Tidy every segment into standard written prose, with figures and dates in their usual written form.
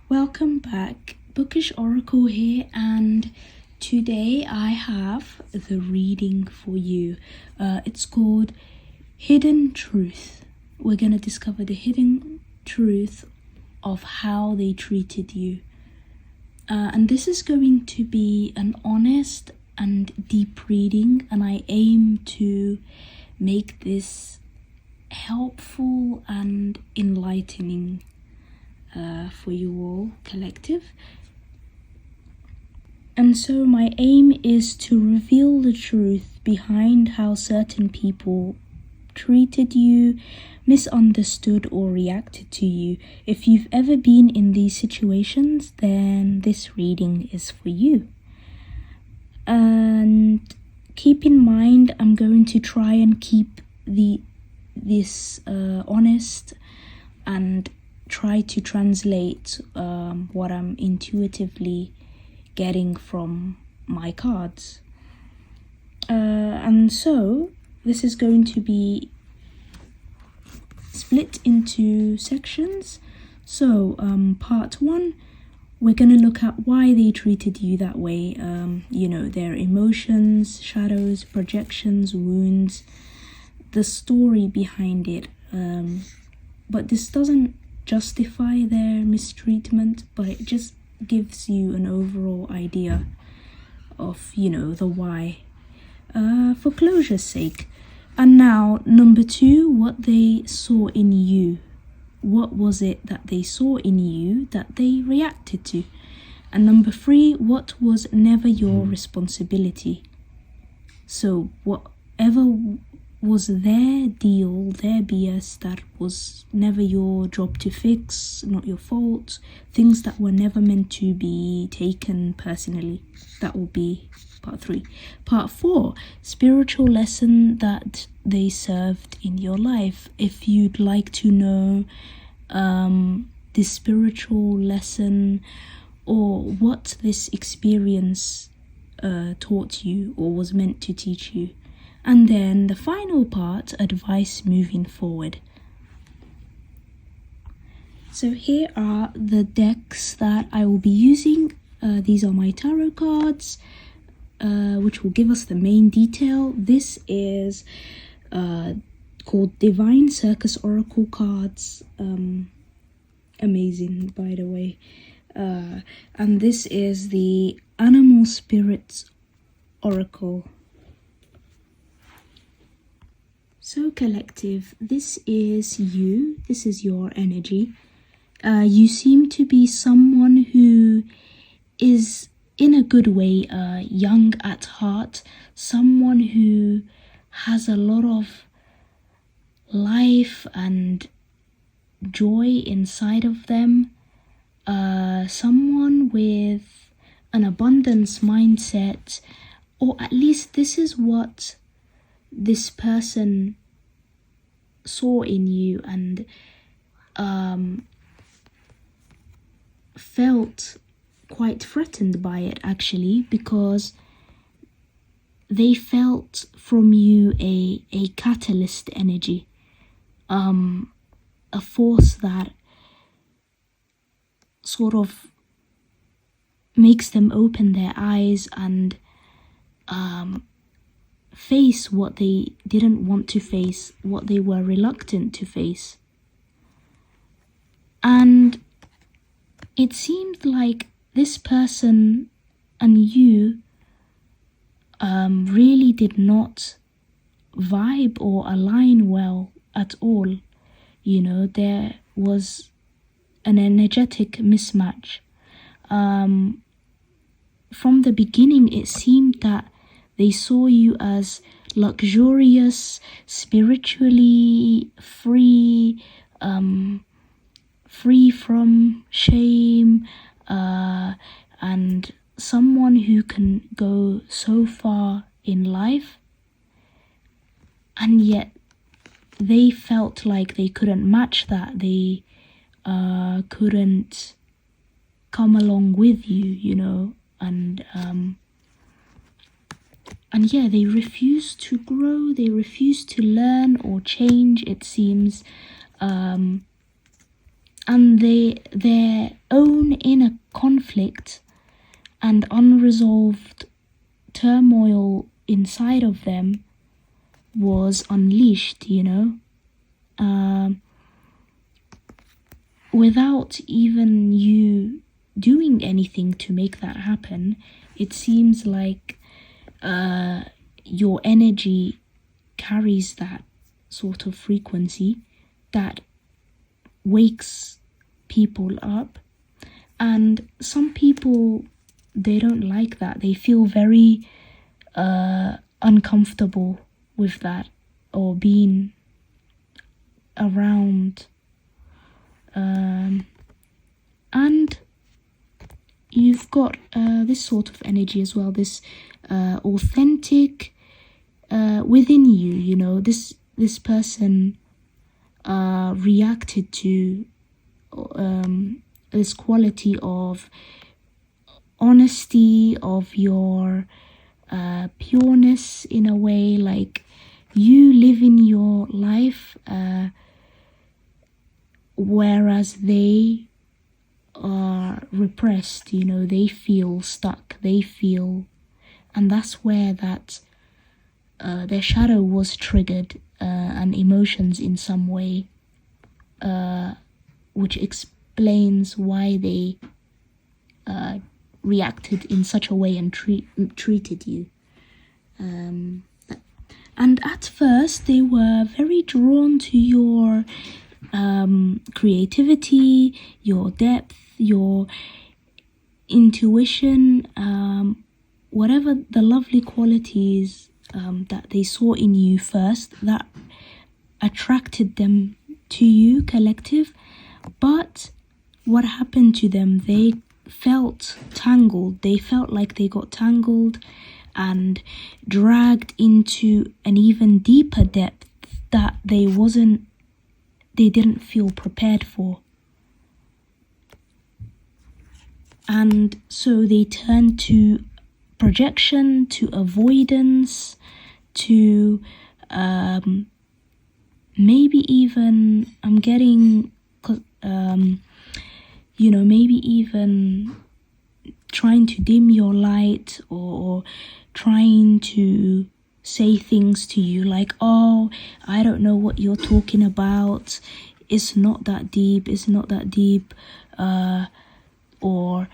Welcome back, Bookish Oracle here, and today I have the reading for you. It's called Hidden Truth. We're going to discover the hidden truth of how they treated you. And this is going to be an honest and deep reading, and I aim to make this helpful and enlightening for you all, collective. And so my aim is to reveal the truth behind how certain people treated you, misunderstood, or reacted to you. If you've ever been in these situations, then this reading is for you. And keep in mind, I'm going to try and keep this honest and try to translate what I'm intuitively getting from my cards. And so this is going to be split into sections. So part one, we're going to look at why they treated you that way, their emotions, shadows, projections, wounds, the story behind it. But this doesn't justify their mistreatment, but it just gives you an overall idea of, the why, for closure's sake. And now, number two, what they saw in you. What was it that they saw in you that they reacted to? And number three, what was never your responsibility? So whatever was their deal, their BS, that was never your job to fix, not your fault, things that were never meant to be taken personally. That will be part three. Part four, spiritual lesson that they served in your life. If you'd like to know this spiritual lesson or what this experience taught you or was meant to teach you. And then the final part, advice moving forward. So here are the decks that I will be using. These are my tarot cards, which will give us the main detail. This is called Divine Circus Oracle cards. Amazing, by the way. And this is the Animal Spirits Oracle. So collective, this is you, this is your energy. You seem to be someone who is, in a good way, young at heart, someone who has a lot of life and joy inside of them, someone with an abundance mindset, or at least this is what this person saw in you and felt quite threatened by it, actually, because they felt from you a catalyst energy, a force that sort of makes them open their eyes and face what they didn't want to face, what they were reluctant to face. And it seemed like this person and you really did not vibe or align well at all. There was an energetic mismatch. From the beginning, it seemed that they saw you as luxurious, spiritually free, free from shame, and someone who can go so far in life. And yet they felt like they couldn't match that. They couldn't come along with you, and yeah, they refuse to grow, they refuse to learn or change, it seems. and their own inner conflict and unresolved turmoil inside of them was unleashed, without even you doing anything to make that happen. It seems like your energy carries that sort of frequency that wakes people up, and some people, they don't like that. They feel very uncomfortable with that, or being around, and you've got this sort of energy as well, this authentic within you. This person reacted to this quality of honesty, of your pureness, in a way, like you live in your life, whereas they are repressed, they feel stuck, and that's where that their shadow was triggered, and emotions in some way, which explains why they reacted in such a way and treated you. And at first they were very drawn to your creativity, your depth, your intuition, whatever the lovely qualities that they saw in you first, that attracted them to you, collective. But what happened to them? They felt tangled. They felt like they got tangled and dragged into an even deeper depth that they didn't feel prepared for. And so they turned to projection, to avoidance, to maybe even, I'm getting, maybe even trying to dim your light, or trying to say things to you like, oh, I don't know what you're talking about, it's not that deep, or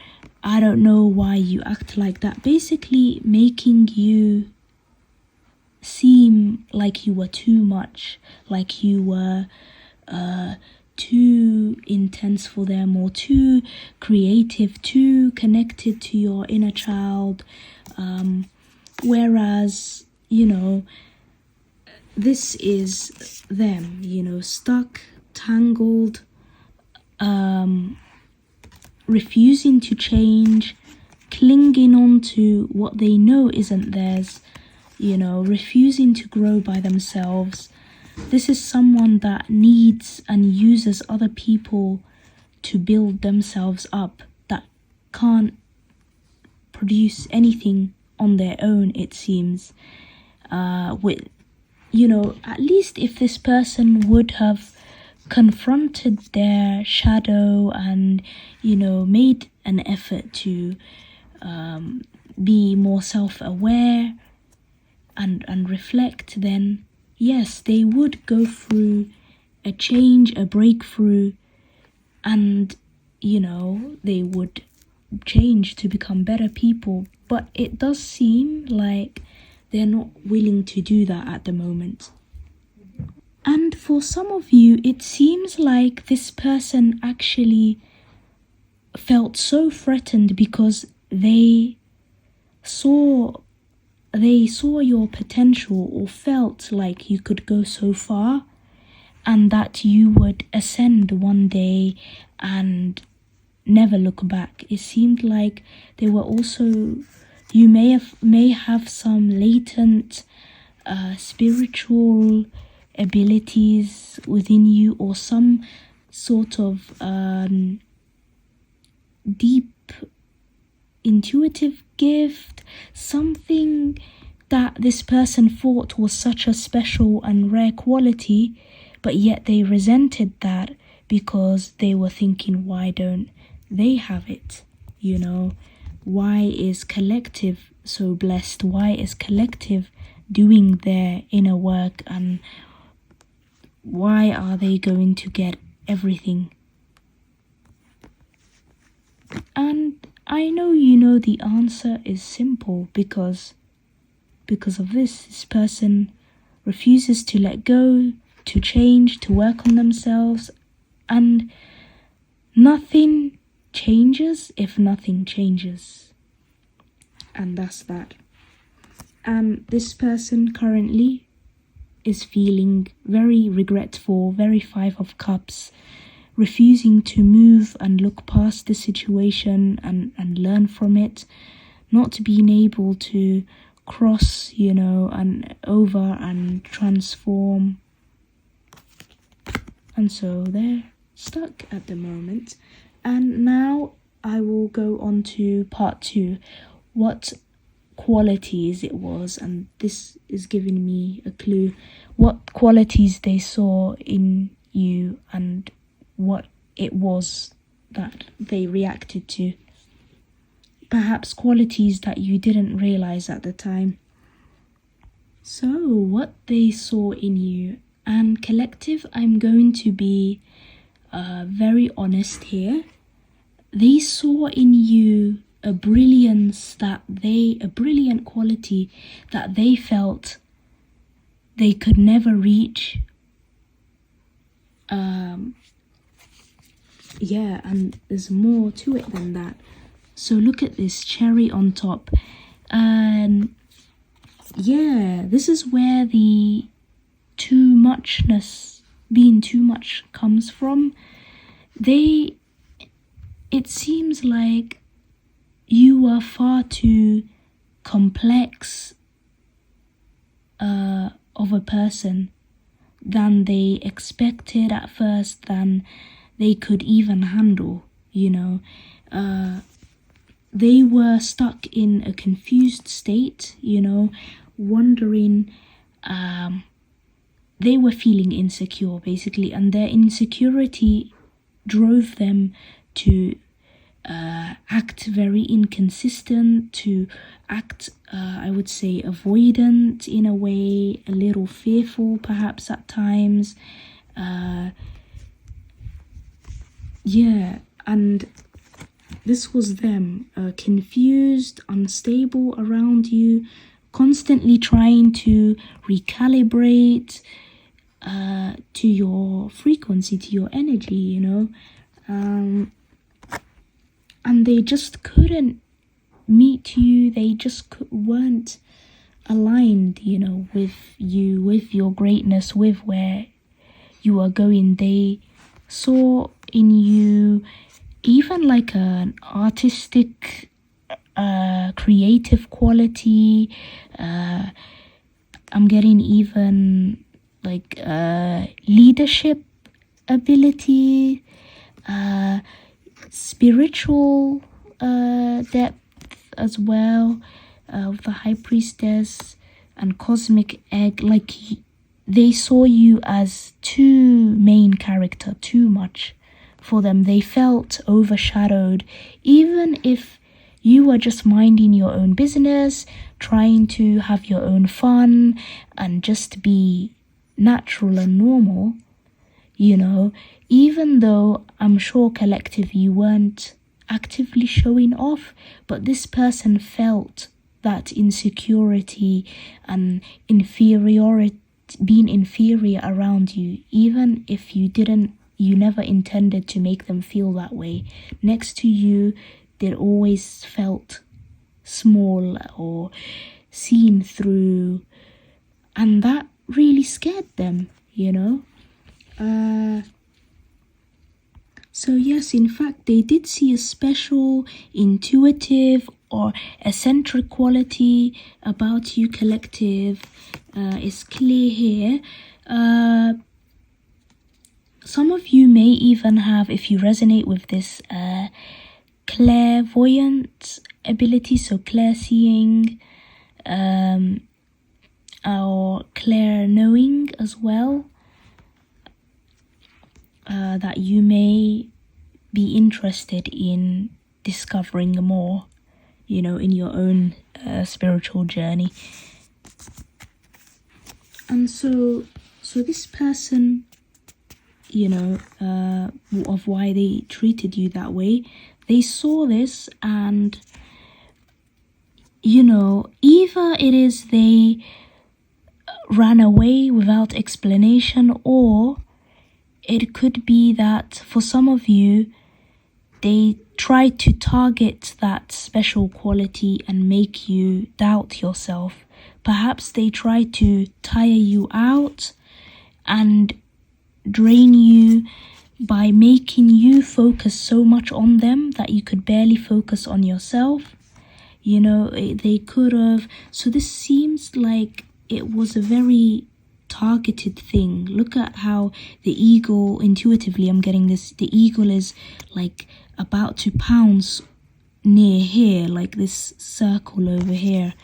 I don't know why you act like that. Basically making you seem like you were too much, like you were too intense for them, or too creative, too connected to your inner child, whereas this is them, stuck, tangled, refusing to change, clinging on to what they know isn't theirs, refusing to grow by themselves. This is someone that needs and uses other people to build themselves up, that can't produce anything on their own, it seems. At least if this person would have confronted their shadow and, made an effort to be more self-aware and reflect, then yes, they would go through a change, a breakthrough, and, they would change to become better people. But it does seem like they're not willing to do that at the moment. And for some of you, it seems like this person actually felt so threatened because they saw your potential, or felt like you could go so far and that you would ascend one day and never look back. It seemed like they were also, you may have some latent spiritual abilities within you, or some sort of deep intuitive gift, something that this person thought was such a special and rare quality, but yet they resented that because they were thinking, why don't they have it? You know, why is collective so blessed? Why is collective doing their inner work, and why are they going to get everything? And I know you know the answer is simple, because of this person refuses to let go, to change, to work on themselves, and nothing changes if nothing changes. And that's that. And this person currently is feeling very regretful, very Five of Cups, refusing to move and look past the situation and learn from it, not being able to cross, you know, and over and transform. And so they're stuck at the moment. And now I will go on to part 2, what qualities it was, and this is giving me a clue what qualities they saw in you and what it was that they reacted to. Perhaps qualities that you didn't realize at the time. So what they saw in you. And collective, I'm going to be very honest here. They saw in you a brilliant quality that they felt they could never reach. And there's more to it than that. So look at this cherry on top. And this is where the being too much comes from. It seems like you are far too complex of a person than they expected at first, than they could even handle, you know. They were stuck in a confused state, you know, wondering, they were feeling insecure basically, and their insecurity drove them to act very inconsistent, to act, I would say, avoidant in a way, a little fearful perhaps at times. And this was them, confused, unstable around you, constantly trying to recalibrate to your frequency, to your energy, you know. And they just couldn't meet you. They just weren't aligned, you know, with you, with your greatness, with where you are going. They saw in you even like an artistic, creative quality. I'm getting even like leadership ability, spiritual depth as well, of the High Priestess and Cosmic Egg. Like they saw you as too main character, too much for them. They felt overshadowed, even if you were just minding your own business, trying to have your own fun and just be natural and normal, you know. Even though I'm sure collective you weren't actively showing off, but this person felt that insecurity and inferiority, being inferior around you, even if you never intended to make them feel that way. Next to you, they always felt small or seen through, and that really scared them, you know. So yes, in fact, they did see a special, intuitive or eccentric quality about you, collective. Is clear here. Some of you may even have, if you resonate with this, clairvoyant ability, so clair seeing, or clair knowing as well. that you may be interested in discovering more, in your own spiritual journey. And so this person, of why they treated you that way, they saw this, and either it is they ran away without explanation, or it could be that for some of you, they tried to target that special quality and make you doubt yourself. Perhaps they tried to tire you out and drain you by making you focus so much on them that you could barely focus on yourself. They could have. So this seems like it was a very targeted thing. Look at how the eagle, intuitively I'm getting this, the eagle is like about to pounce near here, like this circle over here,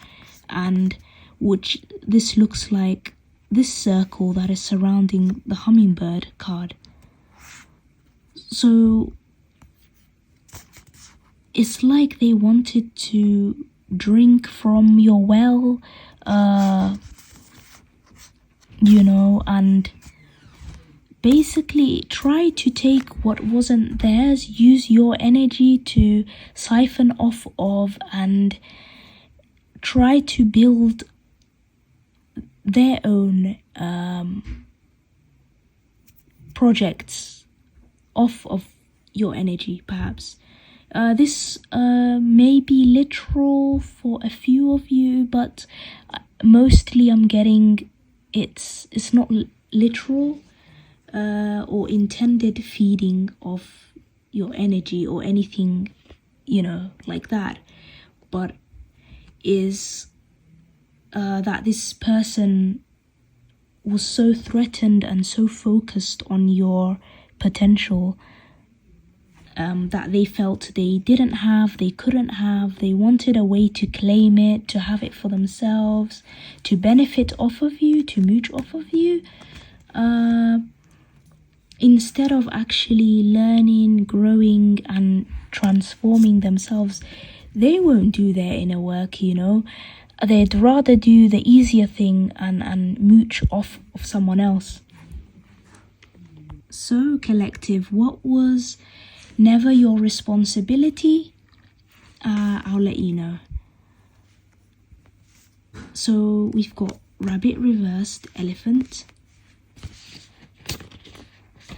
and which this looks like this circle that is surrounding the hummingbird card. So it's like they wanted to drink from your well, and basically try to take what wasn't theirs, use your energy to siphon off of, and try to build their own projects off of your energy, perhaps. This may be literal for a few of you, but mostly I'm getting it's not literal or intended feeding of your energy or anything, like that, but is that this person was so threatened and so focused on your potential that they felt they didn't have, they couldn't have, they wanted a way to claim it, to have it for themselves, to benefit off of you, to mooch off of you, instead of actually learning, growing, and transforming themselves. They won't do their inner work, They'd rather do the easier thing and mooch off of someone else. So, collective, what was never your responsibility? I'll let you know. So we've got rabbit reversed, elephant,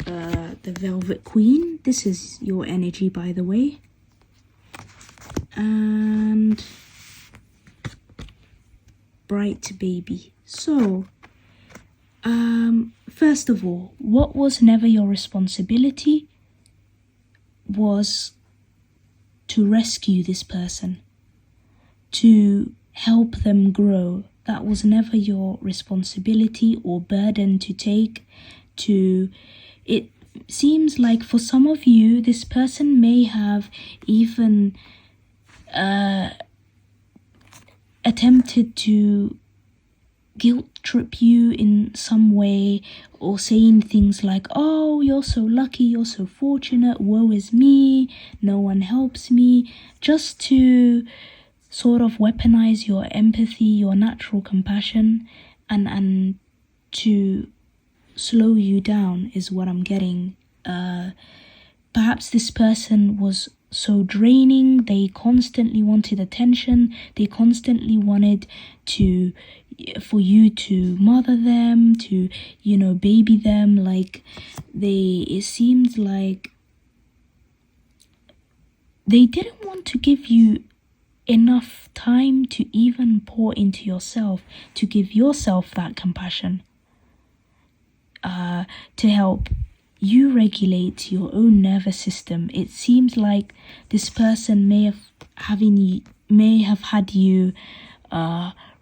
the velvet queen. This is your energy, by the way. And bright baby. So, first of all, what was never your responsibility was to rescue this person, to help them grow. That was never your responsibility or burden to take. It seems like for some of you, this person may have even attempted to guilt trip you in some way, or saying things like, oh, you're so lucky, you're so fortunate, woe is me, no one helps me, just to sort of weaponize your empathy, your natural compassion, and to slow you down is what I'm getting. Perhaps this person was so draining, they constantly wanted attention, they constantly wanted for you to mother them, to baby them. Like it seems like they didn't want to give you enough time to even pour into yourself, to give yourself that compassion, to help you regulate your own nervous system. It seems like this person may have had you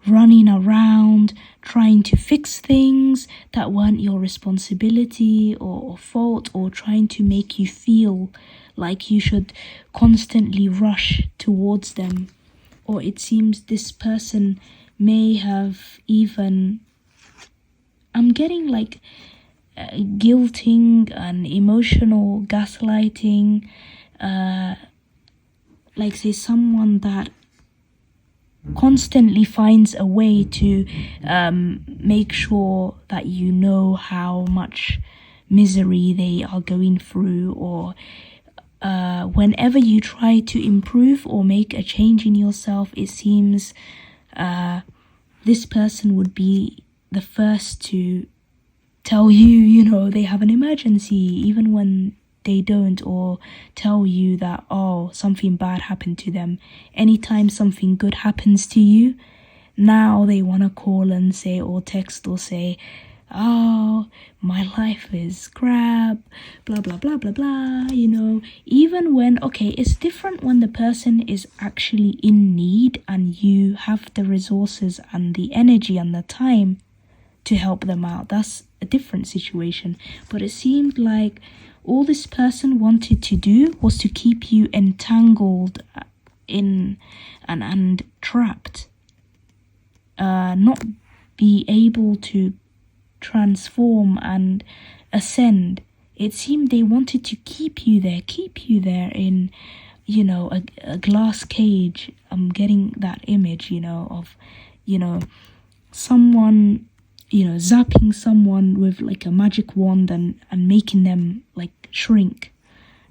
running around trying to fix things that weren't your responsibility or fault, or trying to make you feel like you should constantly rush towards them. Or it seems this person may have even, I'm getting like guilting and emotional gaslighting, like say someone that constantly finds a way to make sure that you know how much misery they are going through, or whenever you try to improve or make a change in yourself, it seems this person would be the first to tell you, they have an emergency, even when they don't, or tell you that, oh, something bad happened to them. Anytime something good happens to you, now they want to call and say, or text or say, oh, my life is crap, blah, blah, blah, blah, blah, even when, okay, it's different when the person is actually in need and you have the resources and the energy and the time to help them out. That's a different situation. But it seemed like all this person wanted to do was to keep you entangled in and trapped, not be able to transform and ascend. It seemed they wanted to keep you there in, a glass cage. I'm getting that image, of, someone, zapping someone with like a magic wand and making them like shrink,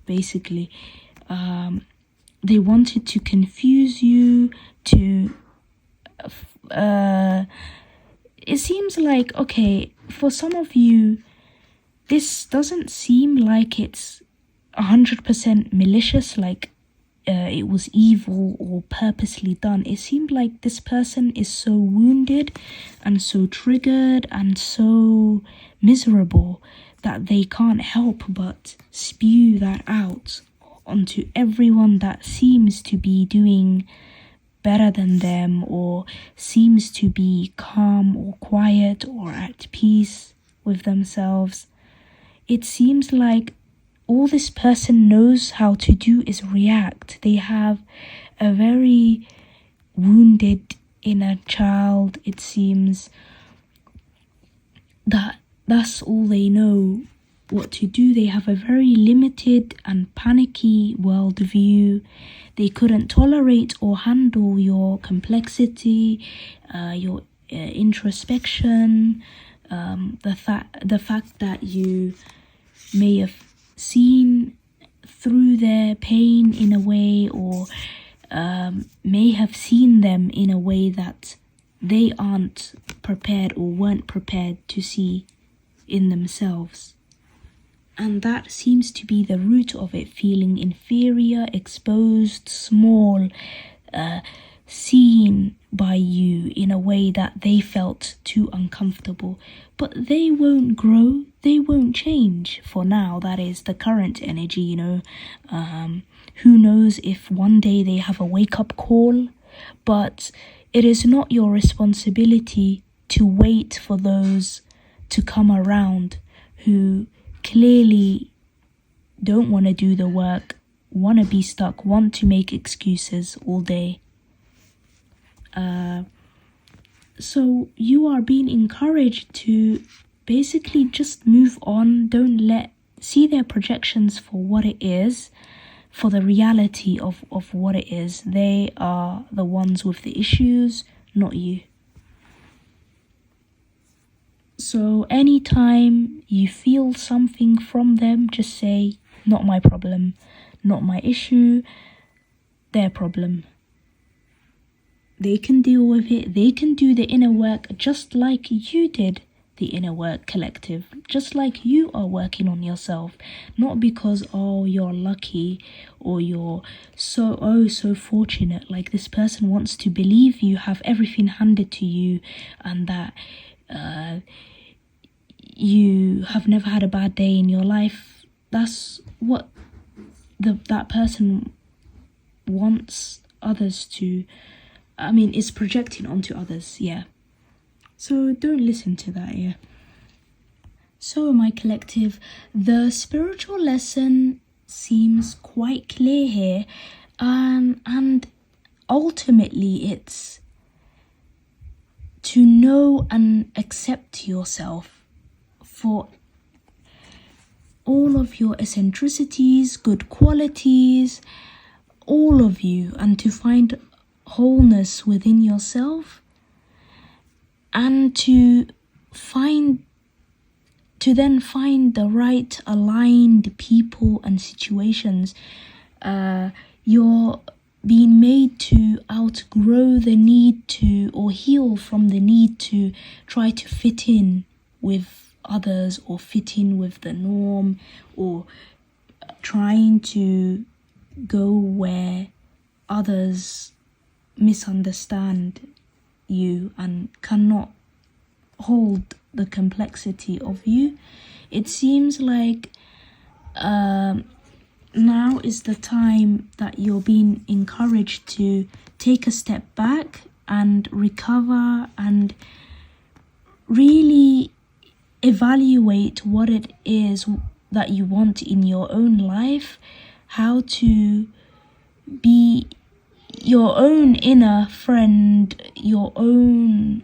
basically. They wanted to confuse you, to it seems like, okay, for some of you, this doesn't seem like it's 100% malicious, like it was evil or purposely done. It seemed like this person is so wounded and so triggered and so miserable that they can't help but spew that out onto everyone that seems to be doing better than them, or seems to be calm or quiet or at peace with themselves. It seems like all this person knows how to do is react. They have a very wounded inner child. It seems that that's all they know what to do. They have a very limited and panicky worldview. They couldn't tolerate or handle your complexity, your introspection, the fact that you may have seen through their pain in a way, or may have seen them in a way that they aren't prepared or weren't prepared to see in themselves. And that seems to be the root of it, feeling inferior, exposed, small, seen by you in a way that they felt too uncomfortable. But they won't grow, they won't change for now. That is the current energy, who knows if one day they have a wake-up call. But it is not your responsibility to wait for those to come around who clearly don't want to do the work, want to be stuck, want to make excuses all day. So you are being encouraged to basically just move on. See their projections for what it is, for the reality of what it is. They are the ones with the issues, not you. So anytime you feel something from them, just say, not my problem, not my issue, their problem. They can deal with it. They can do the inner work just like you did the inner work, collective. Just like you are working on yourself. Not because, oh, you're lucky or you're so fortunate. Like this person wants to believe you have everything handed to you and that you have never had a bad day in your life. That's what that person wants others to, is projecting onto others, yeah. So don't listen to that, yeah. So my collective, the spiritual lesson seems quite clear here, and ultimately it's to know and accept yourself for all of your eccentricities, good qualities, all of you, and to find wholeness within yourself, and to then find the right aligned people and situations. You're being made to outgrow the need to, or heal from the need to try to fit in with others, or fit in with the norm, or trying to go where others misunderstand you and cannot hold the complexity of you. It seems like now is the time that you're being encouraged to take a step back and recover and really evaluate what it is that you want in your own life, how to be your own inner friend, your own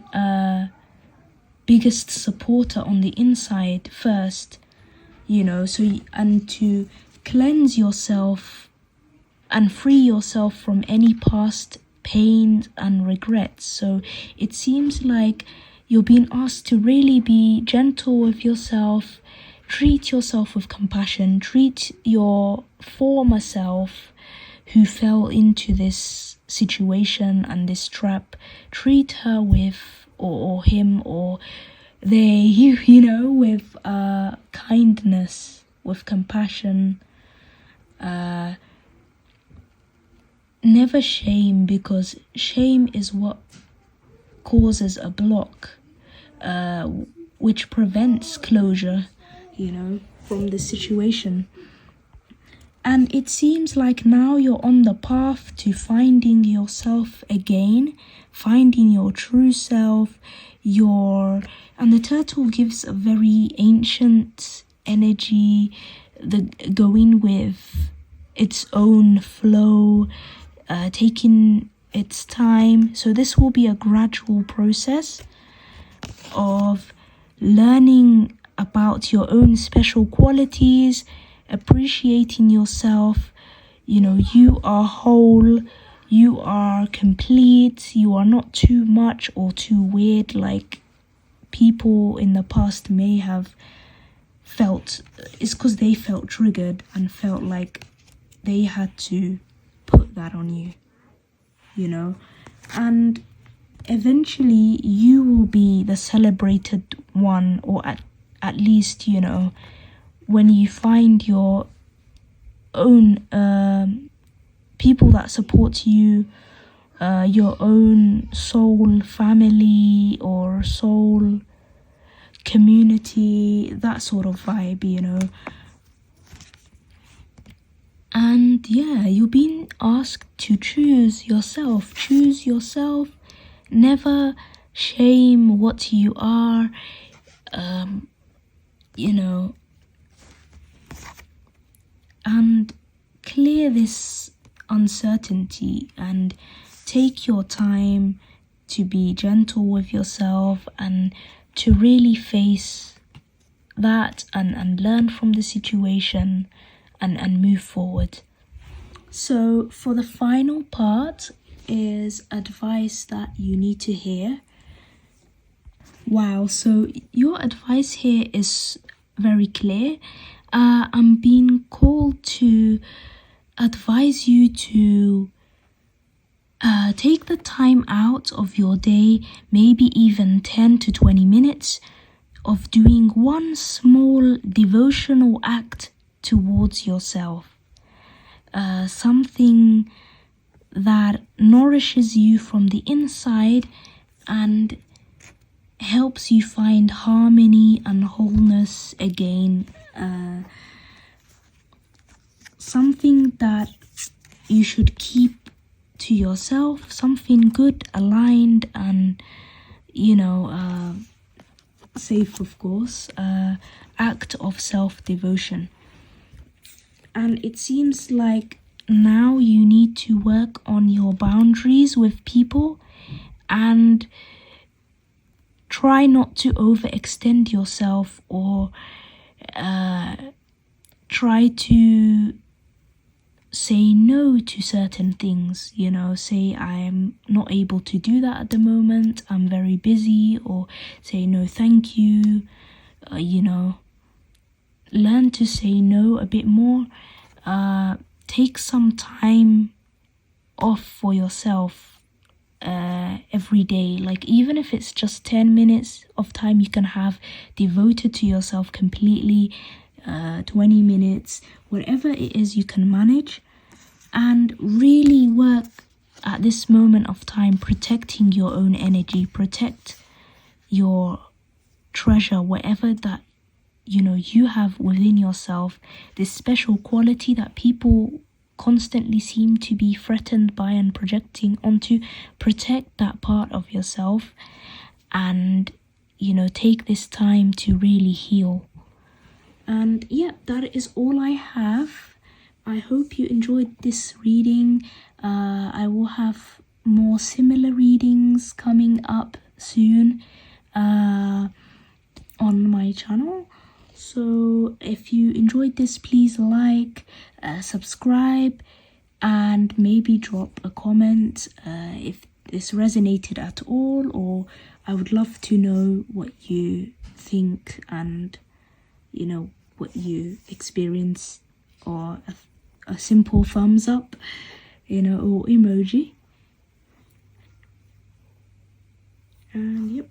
biggest supporter on the inside first, and to cleanse yourself and free yourself from any past pains and regrets. So it seems like you're being asked to really be gentle with yourself, treat yourself with compassion, treat your former self who fell into this situation and this trap, treat her with, or him, or they, with kindness, with compassion. Never shame, because shame is what causes a block, which prevents closure, from the situation. And it seems like now you're on the path to finding yourself again, finding your true self, and the turtle gives a very ancient energy, going with its own flow, taking its time. So this will be a gradual process of learning about your own special qualities, appreciating yourself. You are whole, you are complete, you are not too much or too weird like people in the past may have felt. It's because they felt triggered and felt like they had to put that on you, and eventually you will be the celebrated one, or at least, when you find your own people that support you, your own soul family or soul community, that sort of vibe, And you're being asked to choose yourself. Never shame what you are, and clear this uncertainty and take your time to be gentle with yourself and to really face that and learn from the situation and move forward. So for the final part is advice that you need to hear. Wow, so your advice here is very clear. I'm being called to advise you to take the time out of your day, maybe even 10 to 20 minutes, of doing one small devotional act towards yourself. Something that nourishes you from the inside and helps you find harmony and wholeness again. Something that you should keep to yourself, something good, aligned, and safe, of course. Act of self-devotion. And it seems like now you need to work on your boundaries with people and try not to overextend yourself or try to say no to certain things, you know, say I'm not able to do that at the moment, I'm very busy, or say no thank you, you know, learn to say no a bit more. Take some time off for yourself every day, like even if it's just 10 minutes of time you can have devoted to yourself completely, 20 minutes, whatever it is you can manage, and really work at this moment of time protecting your own energy, protect your treasure, whatever that you know you have within yourself, this special quality that people constantly seem to be threatened by and projecting onto. Protect that part of yourself, and you know, take this time to really heal. And yeah, that is all I have. I hope you enjoyed this reading. I will have more similar readings coming up soon on my channel. So if you enjoyed this, please like, subscribe, and maybe drop a comment if this resonated at all, or I would love to know what you think and you know what you experience, or a simple thumbs up, you know, or emoji. And yep.